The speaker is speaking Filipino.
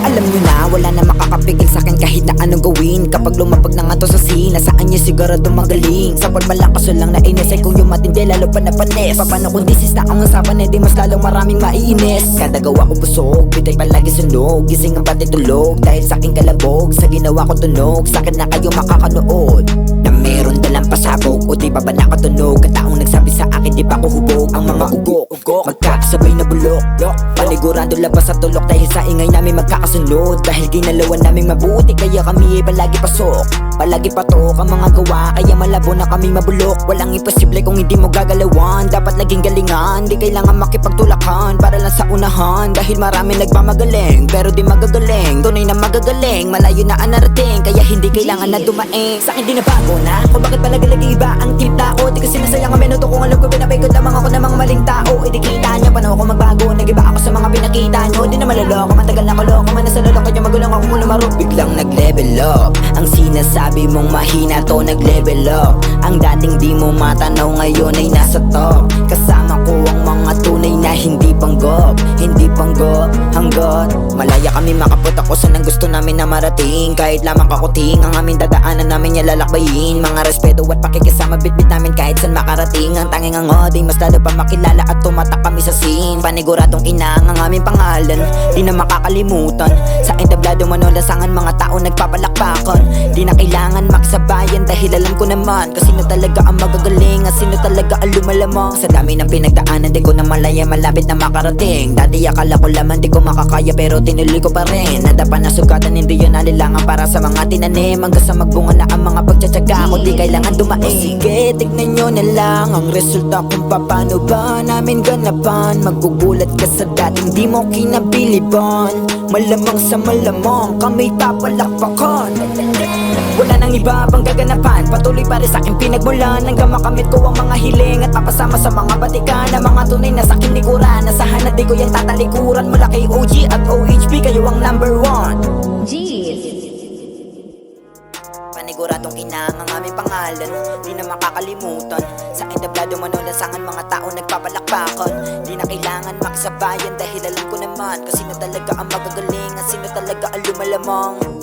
Alam nyo na, wala na makakapigil sa'kin kahit na anong gawin. Kapag lumapag na nga to sa scene, nasaan nyo sigurado magaling. Sa malakas lang na inis ay kung yung matindi lalo pa na panis. Paano kung this is na ang usapan, edi mas lalong maraming maiinis. Kada gawa ko busog, bitay palagi sunog. Gising ang pati tulog, dahil sa'king kalabog. Sa ginawa ko tunog, sa'kin na kayo makakanood. Na meron dalang pasabog, o di ba ba nakatunog? Ang taong nagsabi sa akin, di ba ko hubog? Ang mga ugok, magkakasabay na bulok. Panigurado labas sa tulok, dahil sa ingay namin magkakasunod. Dahil ginalawan naming mabuti, kaya kami ay palagi pasok. Palagi patok ang mga gawa, kaya malabo na kami mabulok. Walang imposible kung hindi mo gagalawan. Dapat laging galingan, di kailangan makipagtulakan para lang sa unahan. Dahil marami nagmamagaling, pero di magagaling. Tunay na magagaling, malayo na ang narating, kaya hindi kailangan na dumaing. Sa'kin di nabago na, kung bakit palagi iba ang timpla ko. Di kasi nasayang ang minuto kung alam ko pinapikot lamang ako ng mga maling tao. E di kita nyo, paano ako magbago? Nag-iba ako sa mga pinakita nyo. Di na maloloko, matagal na kuloko. Man nasa lolo kanya magulang ako kung lumaro. Biglang nag-level up, ang sinasabi mong mahina to nag-level up. Ang dating di mo matanaw ngayon ay nasa top. Kasama ko ang mga tunay na hindi panggop. Hindi panggop, hanggat malaya kami makapot ako sa nang gusto namin na marating. Kahit lamang kakuting ang aming dadaanan namin niya lalakbayin. Mga respeto at pakikisama bitbit namin kahit saan makarating. Ang tanging ang ay mas lalo pa makilala at tumatak kami sa scene. Paniguradong inang ang aming pangalan, di na makakalimutan. Sa entablado manolasangan mga tao nagpapalakpakan. Di na kailangan makisabayan dahil alam ko naman kung sino talaga ang magagaling at sino talaga ang lumalamang. Sa dami ng pinagdaanan di ko na malaya malapit na makarating. Dati akala ko laman di ko makakaya pero tinuloy ko pa rin. Nadapa na sugatan hindi yun nalilangan para sa mga tinanim. Hanggang sa magbunga na ang mga pagtsatsaga ko di kailangan dumaing. Sige tignan nyo na lang ang resulta kung paano ba namin ganapan. Magugulat ka sa dating di mo kinabiliban. Malamang sa malamang kami papalakpakan. Wala nang iba pang gaganapan, patuloy pa rin sa'king pinagmulan. Hanggang makamit ko ang mga hiling at papasama sa mga batikan. Ang mga tunay na sa'king likuran, nasahan na di ko yung tatalikuran. Mula kay OG at OHP, kayo ang number one. Jeez. Paniguradong inang ang aming pangalan, di na makakalimutan. Sa entablado manolasangan mga tao nagpapalakpakan. Di na kailangan makisabayan dahil alam ko naman kung sino talaga ang magagaling at sino talaga ang lumalamang.